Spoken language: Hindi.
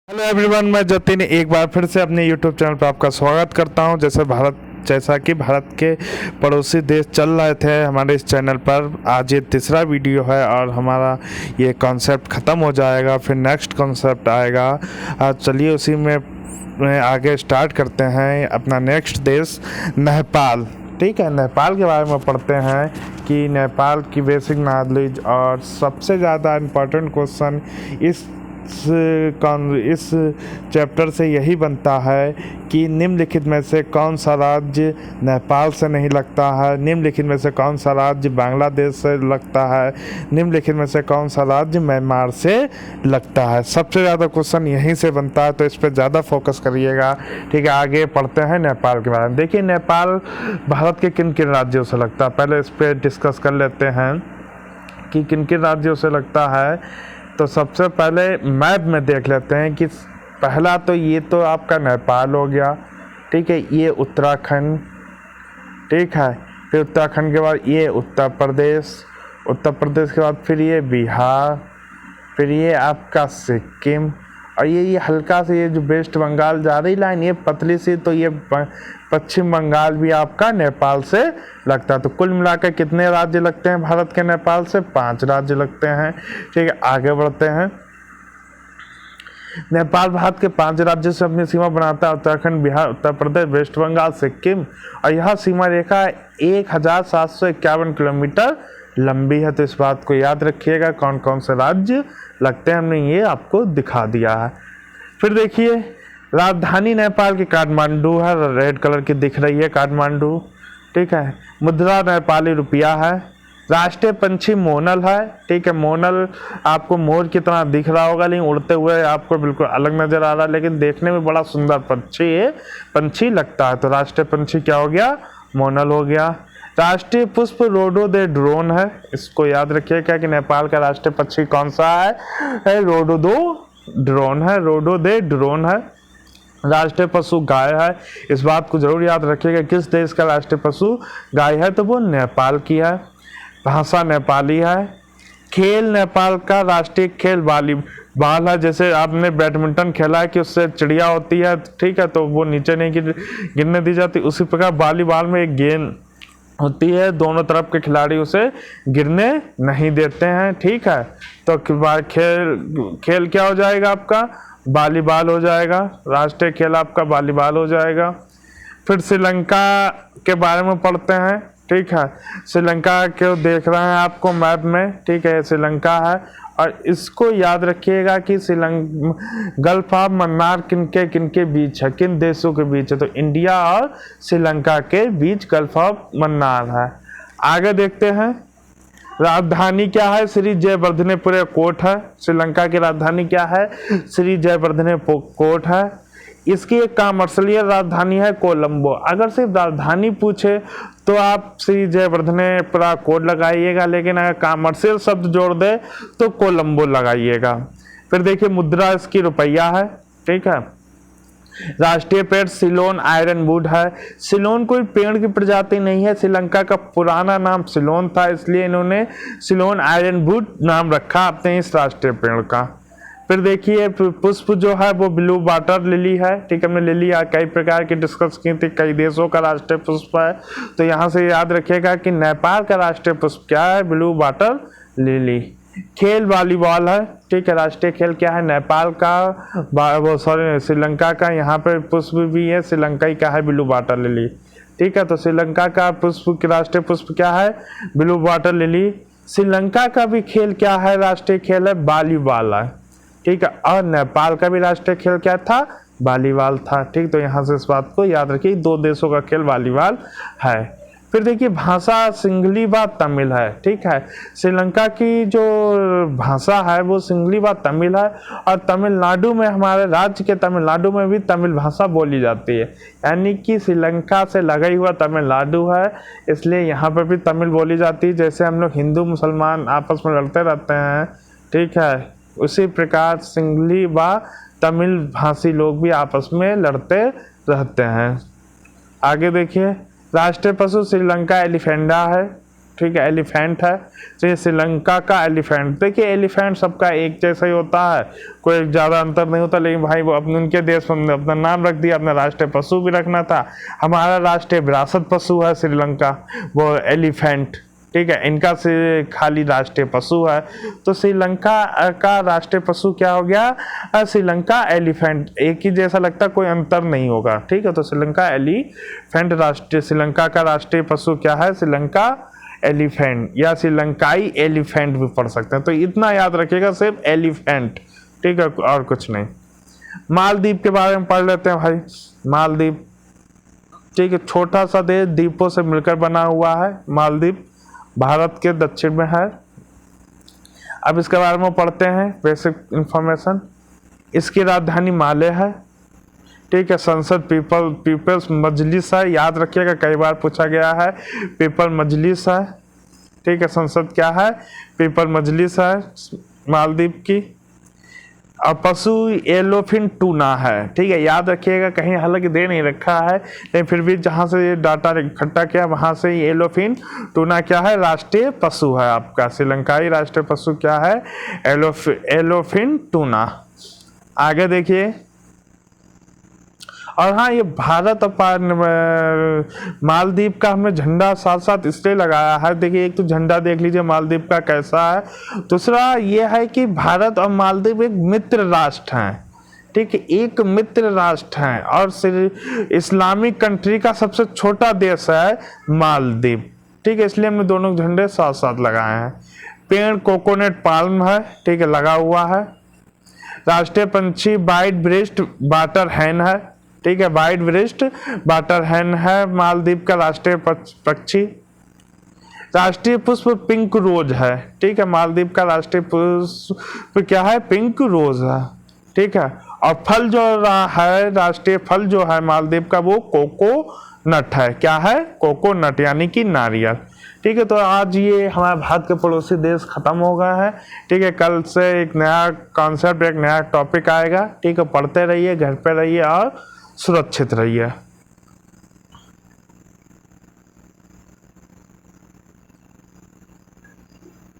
हेलो एवरीवन, मैं जतिन एक बार फिर से अपने यूट्यूब चैनल पर आपका स्वागत करता हूं। जैसा कि भारत के पड़ोसी देश चल रहे थे हमारे इस चैनल पर, आज ये तीसरा वीडियो है और हमारा ये कॉन्सेप्ट ख़त्म हो जाएगा, फिर नेक्स्ट कॉन्सेप्ट आएगा। आज चलिए उसी में आगे स्टार्ट करते हैं अपना नेक्स्ट देश नेपाल। ठीक है, नेपाल के बारे में पढ़ते हैं कि नेपाल की बेसिक नॉलेज और सबसे ज़्यादा इम्पोर्टेंट क्वेश्चन इस चैप्टर से यही बनता है कि निम्नलिखित में से कौन सा राज्य नेपाल से नहीं लगता है, निम्नलिखित में से कौन सा राज्य बांग्लादेश से लगता है, निम्नलिखित में से कौन सा राज्य म्यांमार से लगता है। सबसे ज़्यादा क्वेश्चन यहीं से बनता है, तो इस पर ज़्यादा फोकस करिएगा। ठीक है, आगे पढ़ते हैं नेपाल के बारे में। देखिए, नेपाल भारत के किन किन राज्यों से लगता है, पहले इस पर डिस्कस कर लेते हैं कि किन किन राज्यों से लगता है। तो सबसे पहले मैप में देख लेते हैं कि पहला तो ये तो आपका नेपाल हो गया। ठीक है, ये उत्तराखंड। ठीक है, फिर उत्तराखंड के बाद ये उत्तर प्रदेश के बाद फिर ये बिहार, फिर ये आपका सिक्किम, और ये हल्का से ये जो वेस्ट बंगाल जा रही लाइन, ये पतली सी, तो ये पश्चिम बंगाल भी आपका नेपाल से लगता है। तो कुल मिलाकर कितने राज्य लगते हैं भारत के नेपाल से? 5 राज्य लगते हैं। ठीक है, आगे बढ़ते हैं। नेपाल भारत के 5 राज्यों से अपनी सीमा बनाता है: उत्तराखंड, बिहार, उत्तर प्रदेश, वेस्ट बंगाल, सिक्किम। और यह सीमा रेखा 1751 किलोमीटर लंबी है। तो इस बात को याद रखिएगा, कौन कौन से राज्य लगते हैं, हमने ये आपको दिखा दिया है। फिर देखिए, राजधानी नेपाल की काठमांडू है, रेड कलर की दिख रही है काठमांडू। ठीक है, मुद्रा नेपाली रुपया है। राष्ट्रीय पंछी मोनल है। ठीक है, मोनल आपको मोर की तरह दिख रहा होगा, लेकिन उड़ते हुए आपको बिल्कुल अलग नजर आ रहा है, लेकिन देखने में बड़ा सुंदर पंछी लगता है। तो राष्ट्रीय पंछी क्या हो गया? मोनल हो गया। राष्ट्रीय पुष्प रोडोडेंड्रोन है, इसको याद रखिएगा कि नेपाल का राष्ट्रीय पक्षी कौन सा है? रोडोडेंड्रोन है। राष्ट्रीय पशु गाय है, इस बात को जरूर याद रखिएगा। किस देश का राष्ट्रीय पशु गाय है? तो वो नेपाल की है। भाषा नेपाली है। खेल नेपाल का राष्ट्रीय खेल वॉलीबॉल है। जैसे आपने बैडमिंटन खेला है कि उससे चिड़िया होती है, ठीक है, तो वो नीचे नहीं गिरने दी जाती, उसी प्रकार वॉलीबॉल में एक गेंद होती है, दोनों तरफ के खिलाड़ी उसे गिरने नहीं देते हैं। ठीक है, तो खेल क्या हो जाएगा आपका? वॉलीबॉल हो जाएगा। राष्ट्रीय खेल आपका वॉलीबॉल हो जाएगा। फिर श्रीलंका के बारे में पढ़ते हैं। ठीक है, श्रीलंका को देख रहे हैं आपको मैप में। ठीक है, श्रीलंका है, और इसको याद रखिएगा कि गल्फ ऑफ मन्नार किनके बीच है, किन देशों के बीच है? तो इंडिया और श्रीलंका के बीच गल्फ ऑफ मन्नार है। आगे देखते हैं, राजधानी क्या है? श्री जयवर्धनेपुरे कोट है। श्रीलंका की राजधानी क्या है? श्री जयवर्धनेपुरे कोट है। इसकी एक कमर्शियल राजधानी है कोलंबो। अगर सिर्फ राजधानी पूछे तो आप श्री जयवर्धनेपुरा कोट लगाइएगा, लेकिन अगर कमर्शियल शब्द जोड़ दे तो कोलंबो लगाइएगा। फिर देखिए, मुद्रा इसकी रुपया है। ठीक है, राष्ट्रीय पेड़ सिलोन आयरनवुड है। सिलोन कोई पेड़ की प्रजाति नहीं है, श्रीलंका का पुराना नाम सिलोन था, इसलिए इन्होंने सिलोन आयरनवुड नाम रखा अपने इस राष्ट्रीय पेड़ का। फिर देखिए, पुष्प जो है वो ब्लू वाटर लिली है। ठीक है, हमने लिली कई प्रकार की डिस्कस की थी, कई देशों का राष्ट्रीय पुष्प है। तो यहाँ से याद रखिएगा कि नेपाल का राष्ट्रीय पुष्प क्या है? Blue water lily. खेल वॉलीबॉल है। ठीक है, राष्ट्रीय खेल क्या है? नेपाल का श्रीलंका का यहाँ पे पुष्प भी है, श्रीलंकाई का है ब्लू वाटर लिली। ठीक है, तो श्रीलंका का राष्ट्रीय पुष्प क्या है? Blue water lily. श्रीलंका का भी खेल क्या है? राष्ट्रीय खेल है वॉलीबॉल है। ठीक है, और नेपाल का भी राष्ट्रीय खेल क्या था? वॉलीबॉल था। ठीक, तो यहाँ से इस बात को याद रखिए, 2 देशों का खेल वॉलीबॉल है। फिर देखिए, भाषा सिंगली व तमिल है। ठीक है, श्रीलंका की जो भाषा है वो सिंगली व तमिल है, और तमिलनाडु में, हमारे राज्य के तमिलनाडु में भी तमिल भाषा बोली जाती है, यानी कि श्रीलंका से लगा ही हुआ तमिलनाडु है, इसलिए यहाँ पर भी तमिल बोली जाती है। जैसे हम लोग हिंदू मुसलमान आपस में लड़ते रहते हैं, ठीक है, उसी प्रकार सिंगली व तमिल भाषी लोग भी आपस में लड़ते रहते हैं। आगे देखिए, राष्ट्रीय पशु श्रीलंका एलिफेंडा है। ठीक है, एलिफेंट है। तो ये श्रीलंका का एलिफेंट। देखिए एलिफेंट सबका एक जैसा ही होता है, कोई ज़्यादा अंतर नहीं होता, लेकिन भाई वो अपने उनके देश में अपना नाम रख दिया, अपना राष्ट्रीय पशु भी रखना था। हमारा राष्ट्रीय विरासत पशु है श्रीलंका, वो एलिफेंट, ठीक है, इनका से खाली राष्ट्रीय पशु है। तो श्रीलंका का राष्ट्रीय पशु क्या हो गया? श्रीलंका एलिफेंट। एक ही जैसा लगता, कोई अंतर नहीं होगा, ठीक है। तो श्रीलंका एलिफेंट राष्ट्रीय, श्रीलंका का राष्ट्रीय पशु क्या है? श्रीलंका एलिफेंट, या श्रीलंकाई एलिफेंट भी पढ़ सकते हैं। तो इतना याद रखिएगा, सिर्फ एलिफेंट, ठीक है, और कुछ नहीं। मालदीव के बारे में पढ़ लेते हैं भाई। मालदीव, ठीक है, छोटा सा देश, द्वीपों से मिलकर बना हुआ है। मालदीव भारत के दक्षिण में है। अब इसके बारे में पढ़ते हैं बेसिक इंफॉर्मेशन। इसकी राजधानी माले है, ठीक है। संसद पीपल्स मजलिस है, याद रखिएगा, कई बार पूछा गया है। पीपल मजलिस है, ठीक है। संसद क्या है? पीपल मजलिस है मालदीव की। और पशु येलोफिन टूना है, ठीक है, याद रखिएगा, कहीं हालांकि दे नहीं रखा है, लेकिन फिर भी जहाँ से ये डाटा इकट्ठा किया वहाँ से येलोफिन टूना क्या है? राष्ट्रीय पशु है आपका। श्रीलंकाई राष्ट्रीय पशु क्या है? Yellowfin tuna. आगे देखिए, और हाँ, ये भारत और मालदीव का हमने झंडा साथ साथ इसलिए लगाया है। देखिए, एक तो झंडा देख लीजिए मालदीव का कैसा है। दूसरा ये है कि भारत और मालदीव एक मित्र राष्ट्र हैं, ठीक है, एक मित्र राष्ट्र हैं। और इस्लामिक कंट्री का सबसे छोटा देश है मालदीव, ठीक है, इसलिए हमने दोनों झंडे साथ साथ लगाए हैं। पेड़ कोकोनट पाल्म है, ठीक है, लगा हुआ है। राष्ट्रीय पंछी वाइट ब्रेस्ट वाटर हैन है, ठीक है, वाइट ब्रेस्ट वाटर हैन है मालदीव का राष्ट्रीय पक्षी। राष्ट्रीय पुष्प पिंक रोज है, ठीक है, मालदीव का राष्ट्रीय पुष्प क्या है? पिंक रोज है, ठीक है। और फल जो है, राष्ट्रीय फल जो है मालदीव का, वो कोकोनट है। क्या है? कोकोनट, यानी कि नारियल, ठीक है। तो आज ये हमारे भारत के पड़ोसी देश खत्म हो गए हैं, ठीक है। कल से एक नया कॉन्सेप्ट, एक नया टॉपिक आएगा, ठीक है। पढ़ते रहिए, घर पे रहिए और सुरक्षित रहिए।